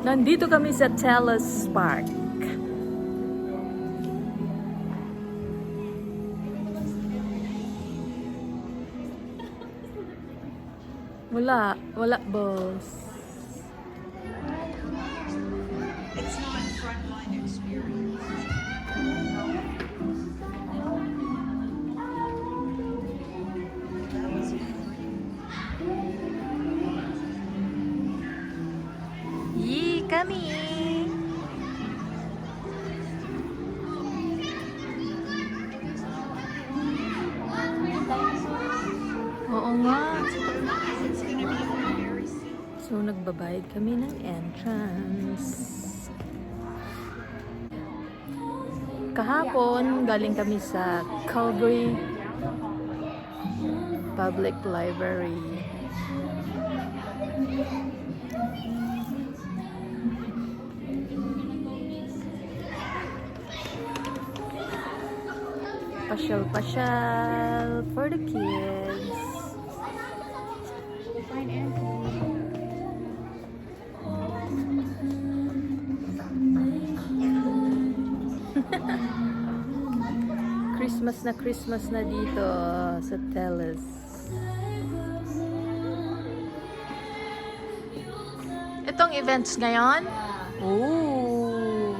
Nandito kami sa Telus Park. Wala boss. It's not frontline experience. Yee, kami. Oo nga. So, nagbabayad kami ng entrance. Kahapon, galing kami sa Calgary Public Library. Pasyal for the kids. Christmas na dito sa Telus. Itong events ngayon? Oh.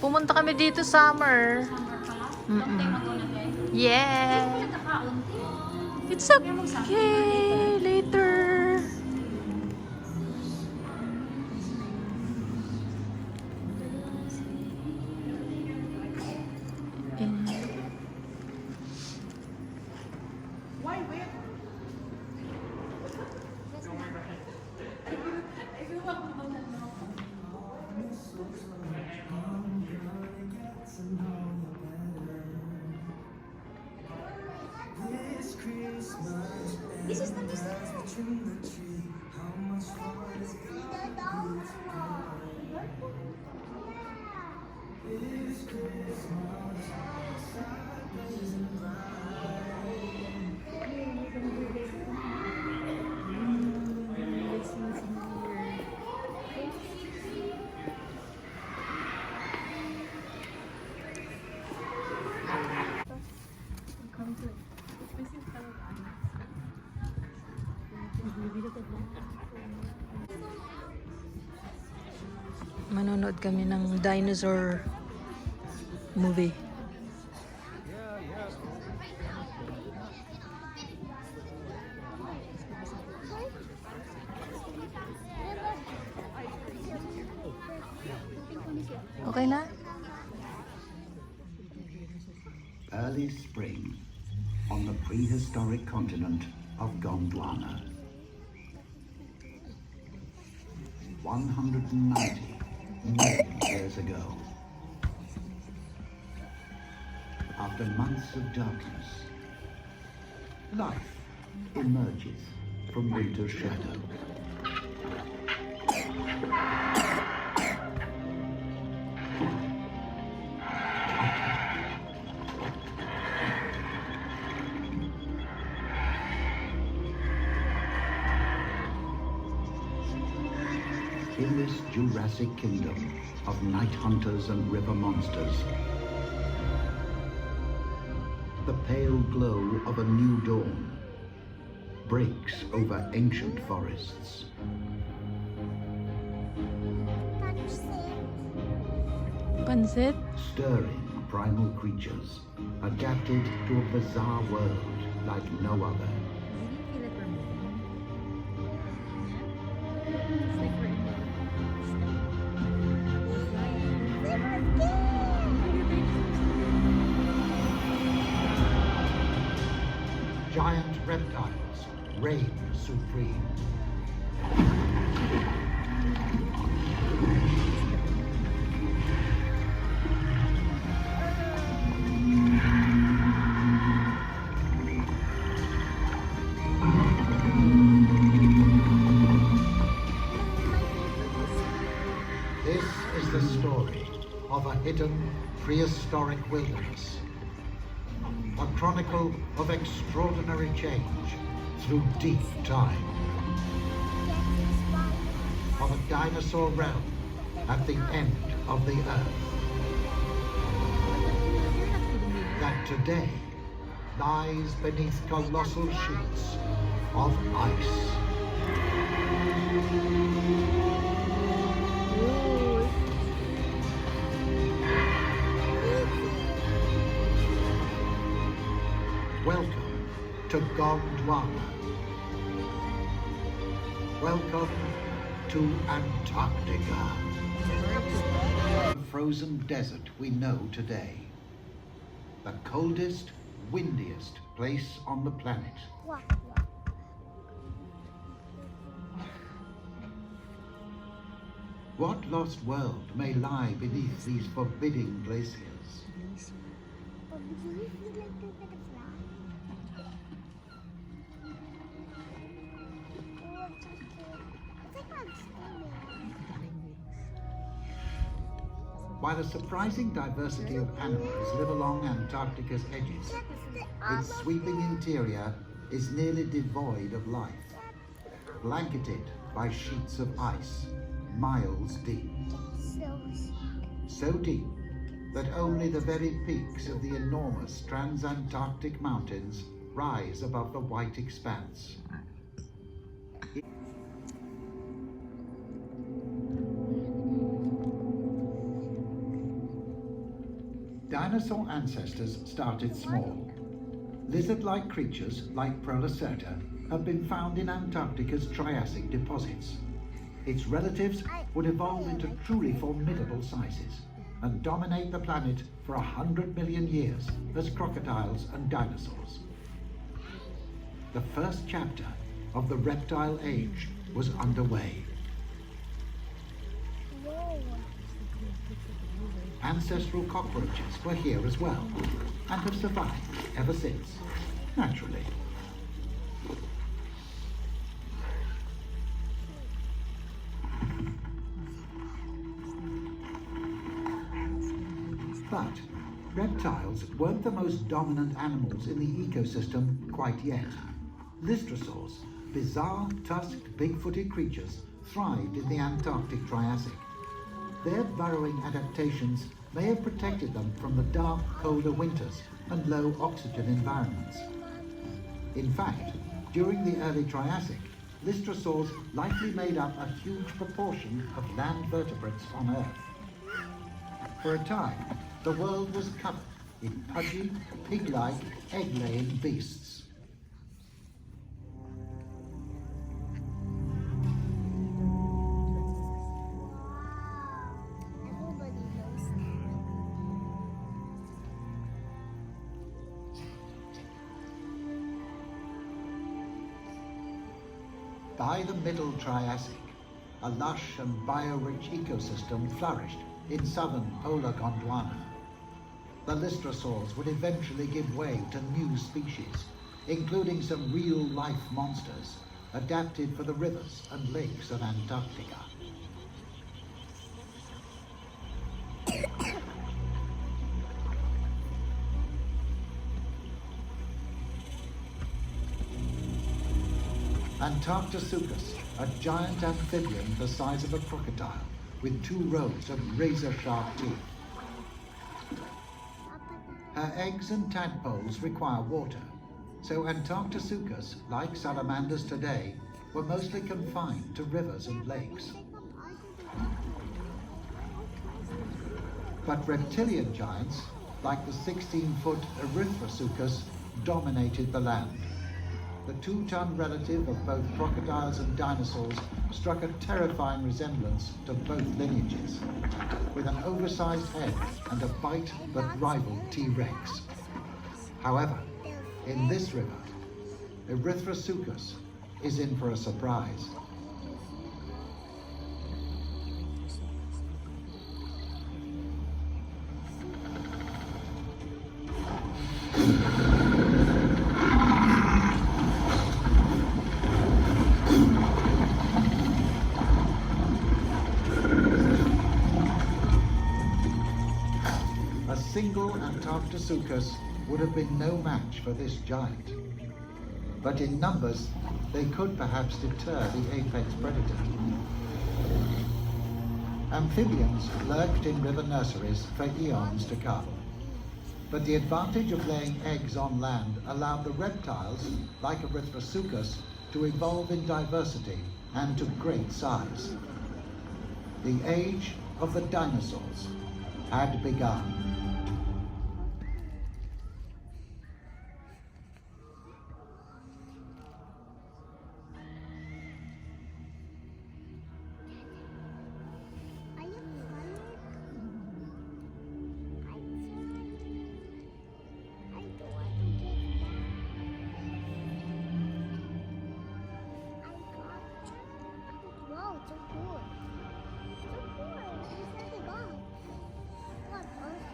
Pumunta kami dito summer. Yeah. It's okay. Later. Why wait? This is not just Manonood kami ng dinosaur movie. Okay na? Early spring on the prehistoric continent of Gondwana. 190 million years ago. After months of darkness, life emerges from winter's shadow. In this Jurassic kingdom of night hunters and river monsters, the pale glow of a new dawn breaks over ancient forests. Pansit? Stirring primal creatures adapted to a bizarre world like no other. Giant reptiles reign supreme. This is the story of a hidden prehistoric prehistoric wilderness. A chronicle of extraordinary change through deep time. Of a dinosaur realm at the end of the earth. That today lies beneath colossal sheets of ice. Welcome to Gondwana. Welcome to Antarctica. The frozen desert we know today. The coldest, windiest place on the planet. What lost world may lie beneath these forbidding glaciers? While a surprising diversity of animals live along Antarctica's edges, its sweeping interior is nearly devoid of life, blanketed by sheets of ice, miles deep. So deep that only the very peaks of the enormous transantarctic mountains rise above the white expanse. Dinosaur ancestors started small. Lizard-like creatures like Prolacerta have been found in Antarctica's Triassic deposits. Its relatives would evolve into truly formidable sizes and dominate the planet for 100 million years as crocodiles and dinosaurs. The first chapter of the reptile age was underway. Ancestral cockroaches were here as well, and have survived ever since, naturally. But reptiles weren't the most dominant animals in the ecosystem quite yet. Lystrosaurs, bizarre, tusked, big-footed creatures, thrived in the Antarctic Triassic. Their burrowing adaptations may have protected them from the dark, colder winters and low oxygen environments. In fact, during the early Triassic, Lystrosaurs likely made up a huge proportion of land vertebrates on Earth. For a time, the world was covered in pudgy, pig-like, egg-laying beasts. By the Middle Triassic, a lush and bio-rich ecosystem flourished in southern polar Gondwana. The Lystrosaurs would eventually give way to new species, including some real-life monsters adapted for the rivers and lakes of Antarctica. Antarctosuchus, a giant amphibian the size of a crocodile, with 2 rows of razor-sharp teeth. Her eggs and tadpoles require water, so Antarctosuchus, like salamanders today, were mostly confined to rivers and lakes. But reptilian giants, like the 16-foot Erythrosuchus, dominated the land. The 2-ton relative of both crocodiles and dinosaurs struck a terrifying resemblance to both lineages, with an oversized head and a bite that rivaled T-Rex. However, in this river, Erythrosuchus is in for a surprise. A single Antarctosuchus would have been no match for this giant. But in numbers, they could perhaps deter the apex predator. Amphibians lurked in river nurseries for eons to come. But the advantage of laying eggs on land allowed the reptiles, like Erythrosuchus, to evolve in diversity and to great size. The age of the dinosaurs had begun.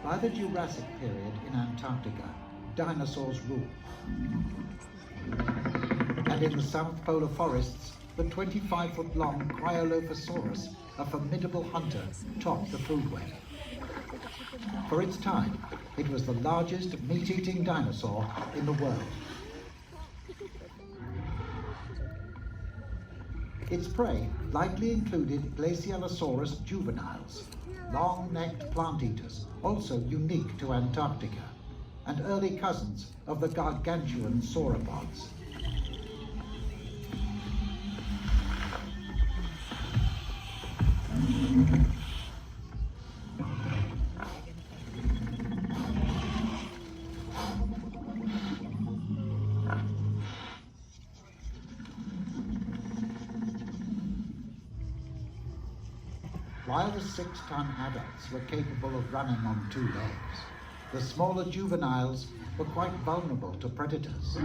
By the Jurassic period in Antarctica, dinosaurs ruled. And in the South Polar forests, the 25-foot-long Cryolophosaurus, a formidable hunter, topped the food web. For its time, it was the largest meat-eating dinosaur in the world. Its prey likely included Glacialosaurus juveniles, long-necked plant eaters, also unique to Antarctica, and early cousins of the gargantuan sauropods. While the 6-ton adults were capable of running on 2 legs, the smaller juveniles were quite vulnerable to predators.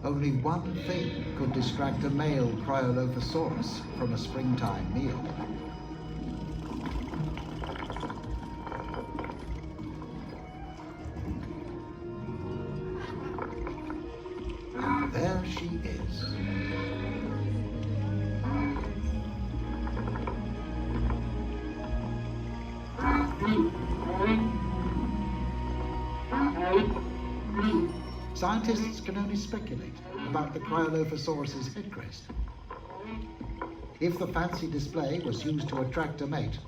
Only one thing could distract a male Cryolophosaurus from a springtime meal. And there she is. Scientists can only speculate about the Cryolophosaurus's head crest. If the fancy display was used to attract a mate,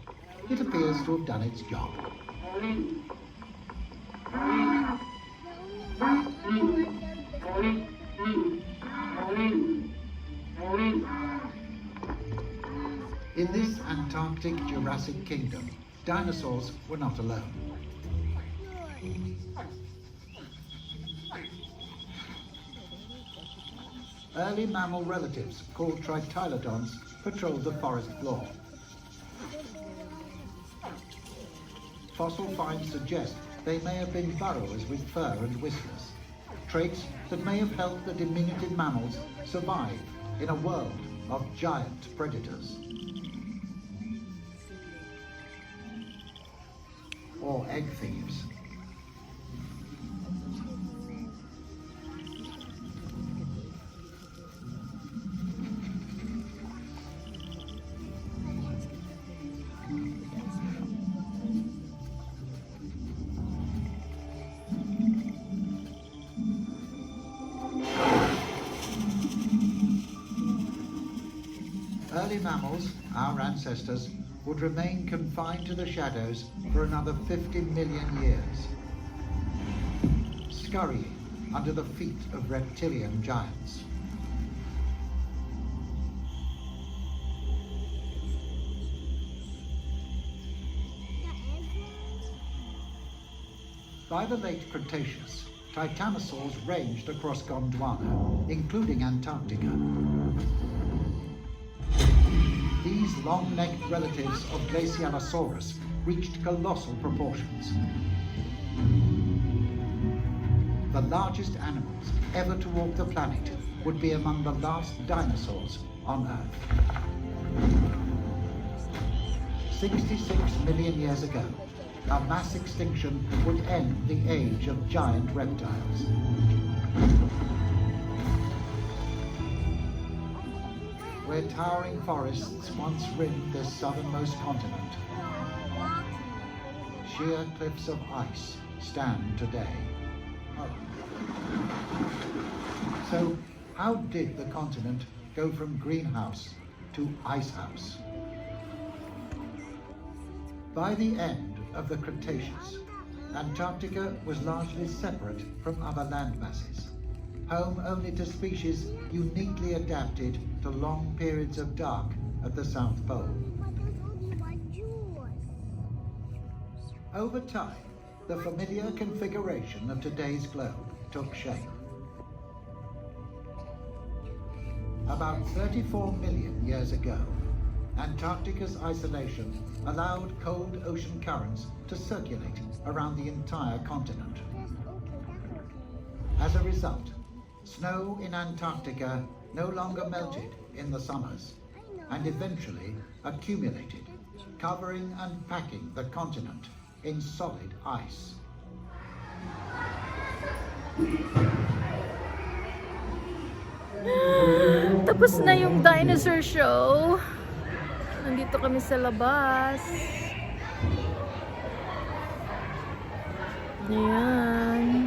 it appears to have done its job. In this Antarctic Jurassic kingdom, dinosaurs were not alone. Early mammal relatives, called tritylodons, patrolled the forest floor. Fossil finds suggest they may have been burrowers with fur and whiskers, traits that may have helped the diminutive mammals survive in a world of giant predators. Or egg thieves. Early mammals, our ancestors, would remain confined to the shadows for another 50 million years, scurrying under the feet of reptilian giants. By the late Cretaceous, titanosaurs ranged across Gondwana, including Antarctica. These long-necked relatives of Glacialosaurus reached colossal proportions. The largest animals ever to walk the planet would be among the last dinosaurs on Earth. 66 million years ago, a mass extinction would end the age of giant reptiles. Where towering forests once rimmed this southernmost continent, sheer cliffs of ice stand today. So, how did the continent go from greenhouse to icehouse? By the end of the Cretaceous, Antarctica was largely separate from other land masses, home only to species uniquely adapted to long periods of dark at the South Pole. Over time, the familiar configuration of today's globe took shape. About 34 million years ago, Antarctica's isolation allowed cold ocean currents to circulate around the entire continent. As a result, snow in Antarctica no longer melted in the summers and eventually accumulated, covering and packing the continent in solid ice. Tapos na yung dinosaur show. Nandito kami sa labas. Ayan.